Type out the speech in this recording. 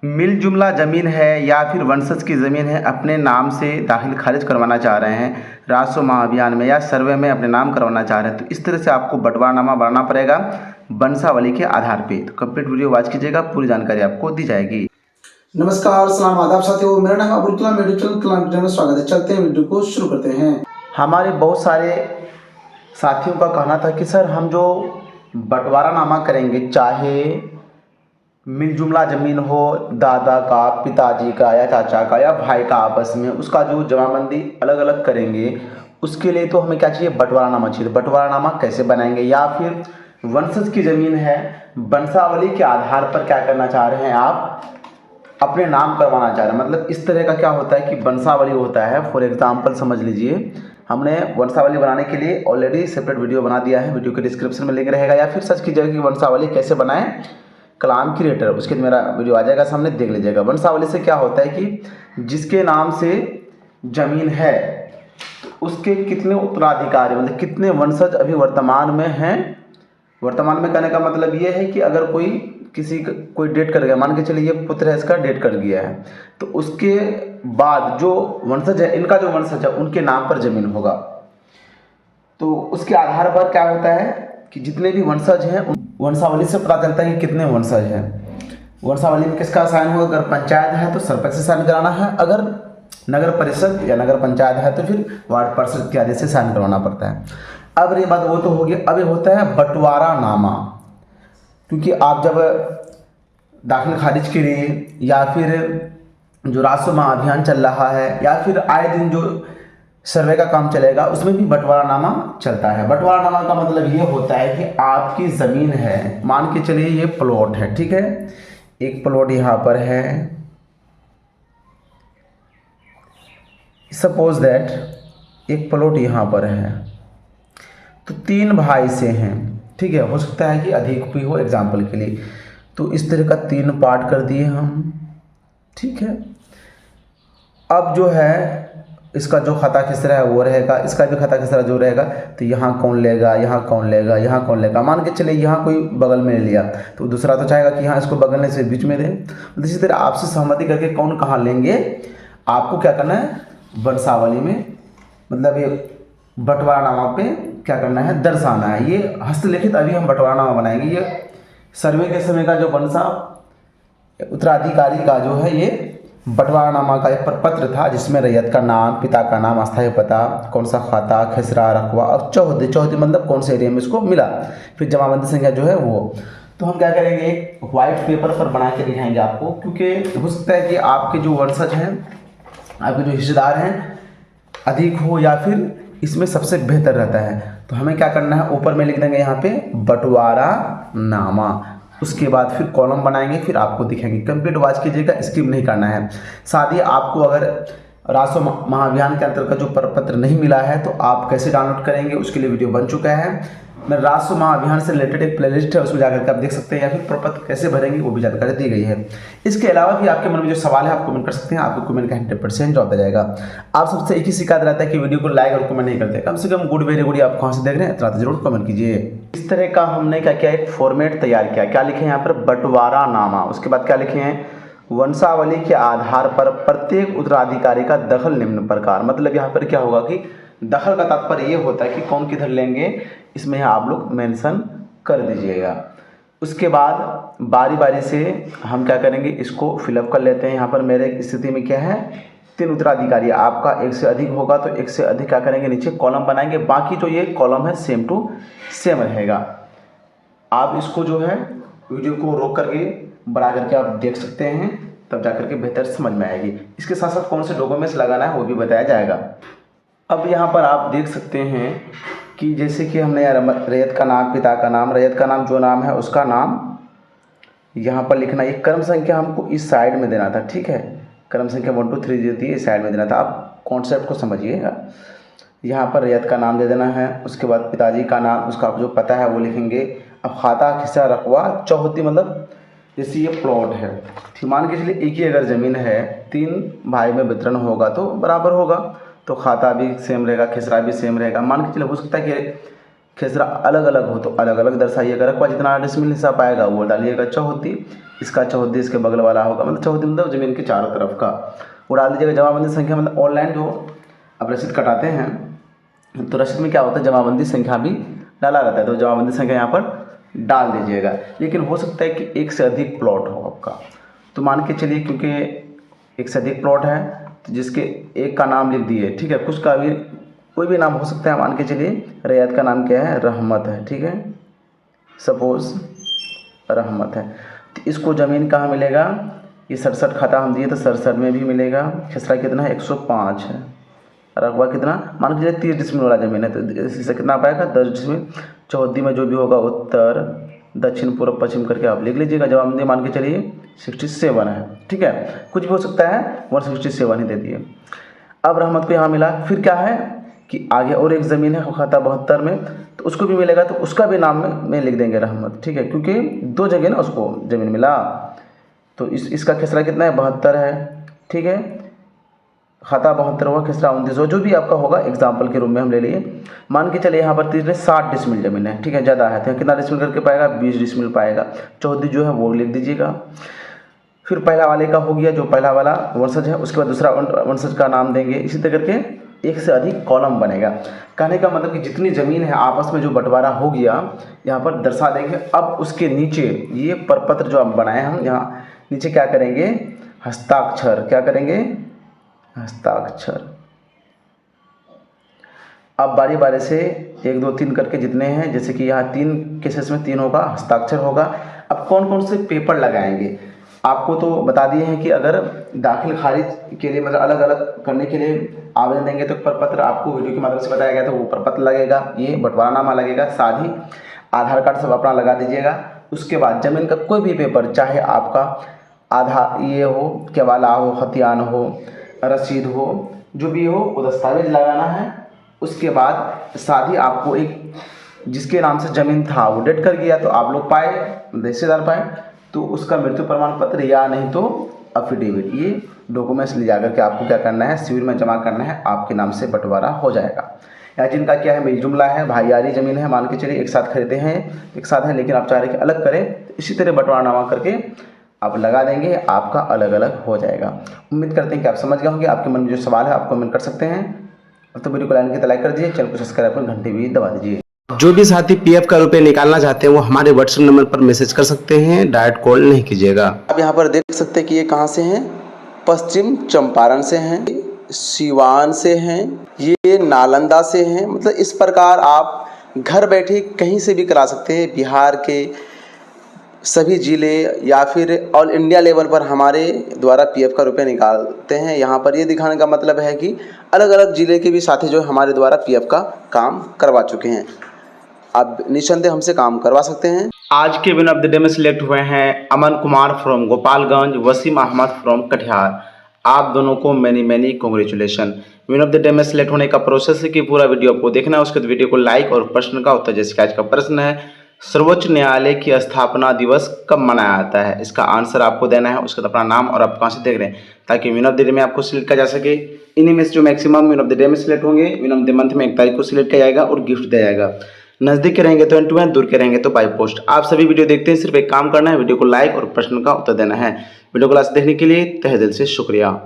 मिल जुमला ज़मीन है या फिर वंशज की ज़मीन है, अपने नाम से दाखिल खारिज करवाना चाह रहे हैं राजस्व महाअभियान में या सर्वे में अपने नाम करवाना चाह रहे हैं, तो इस तरह से आपको बंटवारानामा बनाना पड़ेगा वंशावली के आधार पे। तो कंप्लीट वीडियो वॉच कीजिएगा, पूरी जानकारी आपको दी जाएगी। नमस्कार, सलाम, आदाब साथियों, मेरा नाम अब्दुल कलाम, यूट्यूब चैनल कलाम वीडियो में स्वागत है। चलते हैं वीडियो को शुरू करते हैं। हमारे बहुत सारे साथियों का कहना था कि सर हम जो बंटवारानामा करेंगे, चाहे मिल जुमला ज़मीन हो, दादा का, पिताजी का या चाचा का या भाई का आपस में, उसका जो जमाबंदी अलग अलग करेंगे, उसके लिए तो हमें क्या चाहिए, बंटवारानामा चाहिए। तो बंटवारानामा कैसे बनाएंगे, या फिर वंशज की ज़मीन है, वंशावली के आधार पर क्या करना चाह रहे हैं आप, अपने नाम करवाना चाह रहे हैं। मतलब इस तरह का क्या होता है कि वंशावली होता है, फॉर एग्जांपल समझ लीजिए, हमने वंशावली बनाने के लिए ऑलरेडी सेपरेट वीडियो बना दिया है, वीडियो के डिस्क्रिप्शन में लिंक रहेगा, या फिर सर्च कीजिएगा कि वंशावली कैसे बनाएं कलाम क्रिएटर, उसके मेरा वीडियो आ जाएगा सामने, देख लीजिएगा। वंशावली से क्या होता है कि जिसके नाम से ज़मीन है तो उसके कितने उत्तराधिकारी, मतलब कितने वंशज अभी वर्तमान में हैं। वर्तमान में कहने का मतलब ये है कि अगर कोई डेट कर गया, मान के चलिए ये पुत्र है, इसका डेट कर गया है, तो उसके बाद जो वंशज है, इनका जो वंशज है, उनके नाम पर ज़मीन होगा। तो उसके आधार पर क्या होता है कि जितने भी वंशज हैं, वंशावली से पता चलता है कि कितने वंशज हैं। वंशावली में किसका साइन होगा, अगर पंचायत है तो सरपंच से साइन कराना है, अगर नगर परिषद या नगर पंचायत है तो फिर वार्ड पार्षद के आदेश से साइन करवाना पड़ता है। अब ये बात वो तो होगी, अब ये होता है बंटवारानामा। क्योंकि आप जब दाखिल खारिज के लिए या फिर जो राजस्व महाअभियान चल रहा है या फिर आए दिन जो सर्वे का काम चलेगा, उसमें भी बंटवारानामा चलता है। बंटवारानामा का मतलब ये होता है कि आपकी ज़मीन है, मान के चलिए ये प्लॉट है, ठीक है, एक प्लॉट यहाँ पर है, सपोज दैट एक प्लॉट यहाँ पर है, तो 3 भाई से हैं, ठीक है, हो सकता है कि अधिक भी हो एग्जाम्पल के लिए। तो इस तरह का 3 पार्ट कर दिए हम, ठीक है। अब जो है इसका जो खाता खसरा है वो रहेगा, इसका भी खाता खसरा जो रहेगा, तो यहाँ कौन लेगा, यहाँ कौन लेगा, यहाँ कौन लेगा। मान के चलिए यहाँ कोई बगल में ले लिया, तो दूसरा तो चाहेगा कि यहाँ इसको बगल में से बीच में दे। तो इसी तरह आपसे सहमति करके कौन कहाँ लेंगे, आपको क्या करना है, वंशावली में, मतलब ये बंटवारानामा पे क्या करना है, दर्शाना है। ये हस्तलिखित अभी हम बंटवारानामा बनाएंगे। ये सर्वे के समय का जो वंशा उत्तराधिकारी का जो है, ये बंटवारानामा का एक प्रपत्र था जिसमें रैयत का नाम, पिता का नाम, अस्थायी पता, कौन सा खाता, खसरा, रकबा और चौहदी मतलब कौन से एरिया में इसको मिला, फिर जमाबंदी संख्या जो है वो। तो हम क्या करेंगे, एक वाइट पेपर पर बना के दिखाएंगे आपको, क्योंकि हो सकता है कि आपके जो वंशज हैं, आपके जो हिस्सेदार हैं, अधिक हो या फिर इसमें सबसे बेहतर रहता है। तो हमें क्या करना है, ऊपर में लिख देंगे यहाँ पे बंटवारानामा, उसके बाद फिर कॉलम बनाएंगे, फिर आपको दिखेंगे। कंप्लीट वॉच कीजिएगा, स्किप नहीं करना है। साथ ही आपको अगर राजस्व महाअभियान के अंतर्गत जो प्रपत्र नहीं मिला है तो आप कैसे डाउनलोड करेंगे, उसके लिए वीडियो बन चुका है। मैं राजस्व महाअभियान से रिलेटेड एक प्लेलिस्ट है, उसमें जाकर के आप देख सकते हैं, या फिर प्रपत्र कैसे भरेंगे वो भी जानकारी दी गई है। इसके अलावा भी आपके मन में जो सवाल है आप कमेंट कर सकते हैं, आपको कमेंट का 100% जवाब दिया जाएगा। आप सबसे एक ही शिकायत रहता है कि वीडियो को लाइक और कमेंट नहीं करते, कम से कम गुड वेरी गुड आप कहाँ से देख रहे हैं इतना तो जरूर कमेंट कीजिए। इस तरह का हमने क्या किया, एक फॉर्मेट तैयार किया। क्या लिखे हैं यहाँ पर, बंटवारानामा, उसके बाद क्या लिखे हैं, वंशावली के आधार पर प्रत्येक उत्तराधिकारी का दखल निम्न प्रकार। मतलब यहाँ पर क्या होगा कि दखल का तात्पर्य ये होता है कि कौन किधर लेंगे, इसमें आप लोग मेंशन कर दीजिएगा। उसके बाद बारी बारी से हम क्या करेंगे, इसको फिलअप कर लेते हैं। यहाँ पर मेरे स्थिति में क्या है, 3 उत्तराधिकारी, आपका 1 से अधिक होगा तो 1 से अधिक क्या करेंगे, नीचे कॉलम बनाएंगे। बाकी जो ये कॉलम है सेम टू सेम रहेगा। आप इसको जो है वीडियो को रोक करके बढ़ा करके आप देख सकते हैं, तब जा करके बेहतर समझ में आएगी। इसके साथ साथ कौन से डॉक्यूमेंट्स लगाना है वो भी बताया जाएगा। अब यहाँ पर आप देख सकते हैं कि जैसे कि हमने रैयत का नाम, पिता का नाम, रैयत का नाम जो नाम है उसका नाम यहाँ पर लिखना। ये क्रम संख्या हमको इस साइड में देना था, ठीक है, क्रम संख्या 1 2 3 जो थी इस साइड में देना था। आप कॉन्सेप्ट को समझिएगा। यहाँ पर रैयत का नाम दे देना है, उसके बाद पिताजी का नाम, उसका जो पता है वो लिखेंगे। अब खाता, खिस्सा, रकबा, चौहद्दी मतलब जैसे ये प्लॉट है, मान के चलिए एक ही अगर ज़मीन है, 3 भाई में वितरण होगा तो बराबर होगा, तो खाता भी सेम रहेगा, खिसरा भी सेम रहेगा। मान के चलिए हो सकता है कि खेसरा अलग अलग हो तो अलग अलग दर्शाइएगा। रकबा जितना डिसमिल हिसाब आएगा वो डालिएगा। चौहद्दी, इसका चौहद्दी इसके बगल वाला होगा, मतलब चौहद्दी मतलब ज़मीन के चारों तरफ का, वो डाल दीजिएगा। जमाबंदी संख्या मतलब ऑनलाइन जो आप रसीद कटाते हैं तो रसीद में क्या होता है, जमाबंदी संख्या भी डाला रहता है, तो जमाबंदी संख्या यहाँ पर डाल दीजिएगा। लेकिन हो सकता है कि एक से अधिक प्लॉट हो आपका, तो मान के चलिए क्योंकि एक से अधिक प्लॉट है तो जिसके एक का नाम लिख दिए, ठीक है, कुछ का भी कोई भी नाम हो सकता है। मान के चलिए रैयत का नाम क्या है, रहमत है, ठीक है, सपोज रहमत है, तो इसको ज़मीन कहाँ मिलेगा, ये 67 खाता हम दिए तो 67 में भी मिलेगा। खेसरा कितना है, 105 है। रकबा कितना, मान के चलिए 30 डिसमिल वाला ज़मीन है तो इससे कितना पाएगा, 10 डिसमिल। चौहद्दी में जो भी होगा उत्तर दक्षिण पूर्व पश्चिम करके आप लिख लीजिएगा। जवाबबंदी मान के चलिए 67 है, ठीक है, कुछ भी हो सकता है, 167 ही दे दिए। अब रहमत को यहाँ मिला, फिर क्या है कि आगे और एक ज़मीन है खाता 72 में, तो उसको भी मिलेगा, तो उसका भी नाम में लिख देंगे रहमत, ठीक है, क्योंकि दो जगह ना उसको ज़मीन मिला। तो इसका खेसरा कितना है, 72 है, ठीक है, खाता 72 हुआ, खेसरा 29 हो, जो भी आपका होगा एग्जाम्पल के रूप में हम ले लिए। मान के चलिए यहाँ पर 60 डिसमिल ज़मीन है, ठीक है, ज़्यादा है, तो कितना डिसमिल करके पाएगा, 20 डिसमिल पाएगा। चौहद्दी जो है वो लिख दीजिएगा। फिर पहला वाले का हो गया, जो पहला वाला वंशज है, उसके बाद दूसरा वंशज का नाम देंगे। इसी तरह करके एक से अधिक कॉलम बनेगा। कहने का मतलब कि जितनी ज़मीन है आपस में जो बंटवारा हो गया यहाँ पर दर्शा देंगे। अब उसके नीचे ये प्रपत्र जो आप बनाए हम यहाँ नीचे क्या करेंगे, हस्ताक्षर, क्या करेंगे, हस्ताक्षर। अब बारी बारी से 1 2 3 करके जितने हैं, जैसे कि यहाँ 3 केसेस में 3 होगा, हस्ताक्षर होगा। अब कौन कौन से पेपर लगाएंगे आपको तो बता दिए हैं कि अगर दाखिल खारिज के लिए मतलब अलग अलग करने के लिए आवेदन देंगे तो प्रपत्र आपको वीडियो के माध्यम से बताया गया था, वो प्रपत्र लगेगा, ये बंटवारानामा लगेगा, साथ ही आधार कार्ड सब अपना लगा दीजिएगा। उसके बाद ज़मीन का कोई भी पेपर, चाहे आपका आधार ये हो, केवाला हो, खतियान हो, रसीद हो, जो भी हो वो दस्तावेज लगाना है। उसके बाद साथ ही आपको एक जिसके नाम से ज़मीन था वो डेट कर गया तो आप लोग पाए, रिश्तेदार पाए, तो उसका मृत्यु प्रमाण पत्र या नहीं तो अफिडेविट, ये डॉक्यूमेंट्स ले जाकर के आपको क्या करना है, शिविर में जमा करना है, आपके नाम से बंटवारा हो जाएगा। या जिनका क्या है, मिलजुमला है, भाईयारी ज़मीन है, मान के चलिए एक साथ खरीदे हैं, एक साथ है, लेकिन आप चाह रहे कि अलग करें, तो इसी तरह बंटवारानामा करके आप लगा देंगे, आपका अलग अलग हो जाएगा। उम्मीद करते हैं कि आप समझ गए होंगे। आपके मन में जो सवाल है आप कमेंट कर सकते हैं। तो वीडियो को लाइक लाइक कर दीजिए, चैनल को सब्सक्राइब कर घंटी भी दबा दीजिए। जो भी साथी पीएफ का रुपए निकालना चाहते हैं वो हमारे व्हाट्सएप नंबर पर मैसेज कर सकते हैं, डायरेक्ट कॉल नहीं कीजिएगा। आप यहाँ पर देख सकते हैं कि ये कहाँ से हैं, पश्चिम चंपारण से हैं, सिवान से हैं, ये नालंदा से हैं। मतलब इस प्रकार आप घर बैठे कहीं से भी करा सकते हैं। बिहार के सभी ज़िले या फिर ऑल इंडिया लेवल पर हमारे द्वारा पीएफ का रुपये निकालते हैं। यहाँ पर ये दिखाने का मतलब है कि अलग अलग ज़िले के भी साथी जो हमारे द्वारा पीएफ का काम करवा चुके हैं, आप निसंदेह हमसे काम करवा सकते हैं। आज के विन ऑफ द डे में सिलेक्ट हुए हैं अमन कुमार फ्रॉम गोपालगंज, वसीम अहमद फ्रॉम कटिहार। आप दोनों को many congratulation. Win of the day में सिलेक्ट होने का प्रोसेस है कि पूरा वीडियो आपको देखना है, उसके बाद वीडियो को लाइक और प्रश्न का उत्तर। जैसे कि आज का प्रश्न है, सर्वोच्च न्यायालय की स्थापना दिवस कब मनाया जाता है, इसका आंसर आपको देना है। उसके बाद अपना नाम और आप कहाँ से देख रहे हैं, ताकि विन ऑफ द डे में आपको सिलेक्ट किया जा सके। इन्हीं में से जो maximum win of the day में सिलेक्ट होंगे, विन ऑफ द मंथ में 1 तारीख को सिलेक्ट किया जाएगा और गिफ्ट दिया जाएगा। नज़दीक के रहेंगे तो एंड, दूर के रहेंगे तो बाय पोस्ट। आप सभी वीडियो देखते हैं, सिर्फ एक काम करना है, वीडियो को लाइक और प्रश्न का उत्तर देना है। वीडियो को लास्ट देखने के लिए तहे दिल से शुक्रिया।